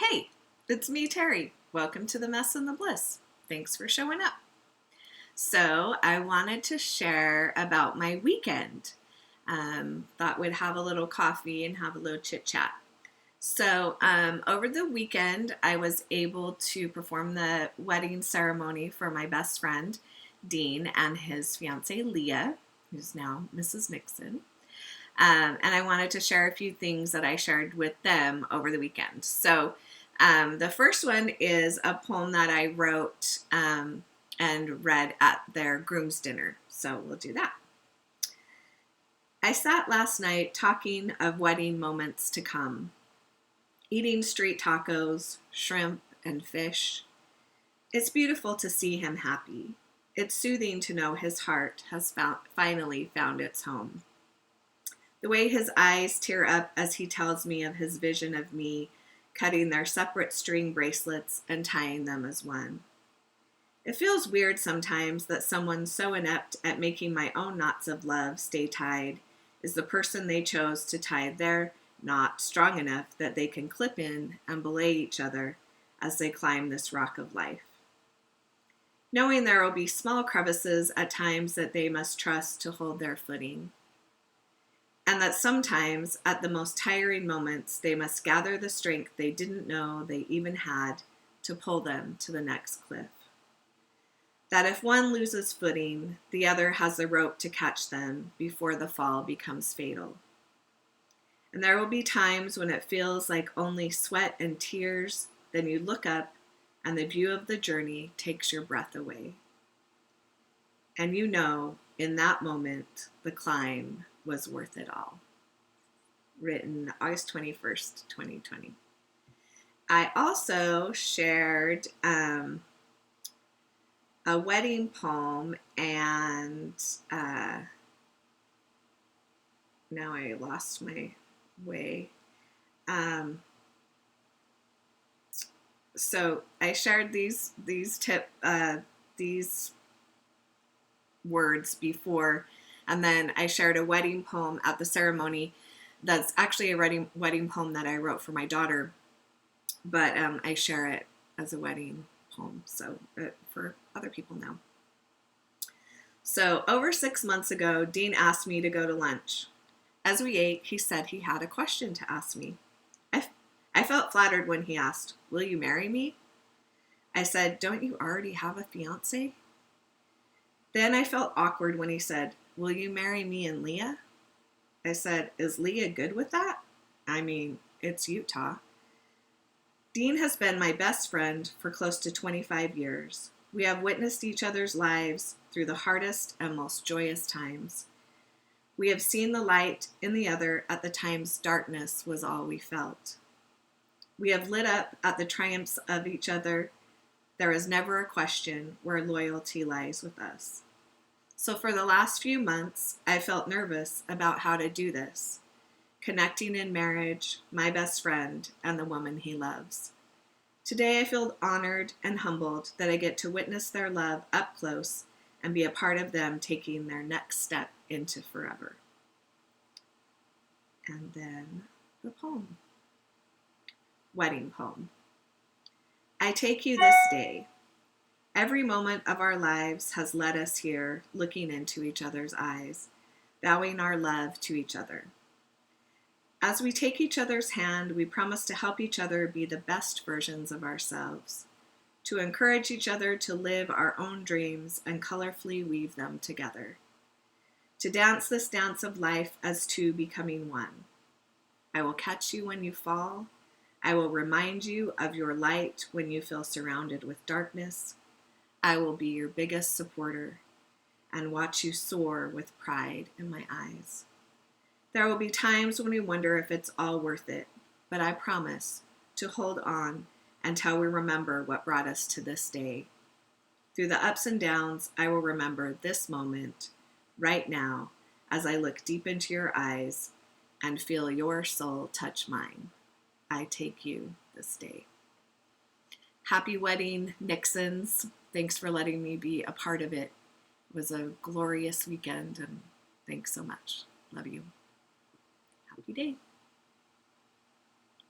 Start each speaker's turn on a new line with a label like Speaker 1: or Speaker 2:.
Speaker 1: Hey, it's me, Terry. Welcome to the Mess and the Bliss. Thanks for showing up. So, I wanted to share about my weekend. Thought we'd have a little coffee and have a little chit chat. So, over the weekend, I was able to perform the wedding ceremony for my best friend, Dean, and his fiancee, Leah, who's now Mrs. Nixon. And I wanted to share a few things that I shared with them over the weekend. So, the first one is a poem that I wrote and read at their groom's dinner. So, we'll do that. I sat last night talking of wedding moments to come, eating street tacos, shrimp, and fish. It's beautiful to see him happy. It's soothing to know his heart has finally found its home. The way his eyes tear up as he tells me of his vision of me cutting their separate string bracelets and tying them as one. It feels weird sometimes that someone so inept at making my own knots of love stay tied is the person they chose to tie their knot strong enough that they can clip in and belay each other as they climb this rock of life. Knowing there will be small crevices at times that they must trust to hold their footing. And that sometimes, at the most tiring moments, they must gather the strength they didn't know they even had to pull them to the next cliff. That if one loses footing, the other has a rope to catch them before the fall becomes fatal. And there will be times when it feels like only sweat and tears, then you look up and the view of the journey takes your breath away. And you know, in that moment, the climb was worth it all. Written August 21st, 2020. I also shared a wedding poem, and now I lost my way. So I shared these words before, and then I shared a wedding poem at the ceremony. That's actually a wedding poem that I wrote for my daughter, but I share it as a wedding poem, so for other people now. So over 6 months ago, Dean asked me to go to lunch. As we ate, he said he had a question to ask me. I felt flattered when he asked, "Will you marry me?" I said, "Don't you already have a fiance?" Then I felt awkward when he said, "Will you marry me and Leah?" I said, "Is Leah good with that? I mean, it's Utah." Dean has been my best friend for close to 25 years. We have witnessed each other's lives through the hardest and most joyous times. We have seen the light in the other at the times darkness was all we felt. We have lit up at the triumphs of each other. There is never a question where loyalty lies with us. So for the last few months, I felt nervous about how to do this, connecting in marriage, my best friend, and the woman he loves. Today I feel honored and humbled that I get to witness their love up close and be a part of them taking their next step into forever. And then the poem. Wedding poem. I take you this day. Every moment of our lives has led us here, looking into each other's eyes, vowing our love to each other. As we take each other's hand, we promise to help each other be the best versions of ourselves, to encourage each other to live our own dreams and colorfully weave them together, to dance this dance of life as two becoming one. I will catch you when you fall. I will remind you of your light when you feel surrounded with darkness. I will be your biggest supporter and watch you soar with pride in my eyes. There will be times when we wonder if it's all worth it, but I promise to hold on until we remember what brought us to this day. Through the ups and downs, I will remember this moment right now as I look deep into your eyes and feel your soul touch mine. I take you this day. Happy wedding, Nixons. Thanks for letting me be a part of it. It was a glorious weekend, and thanks so much. Love you. Happy day.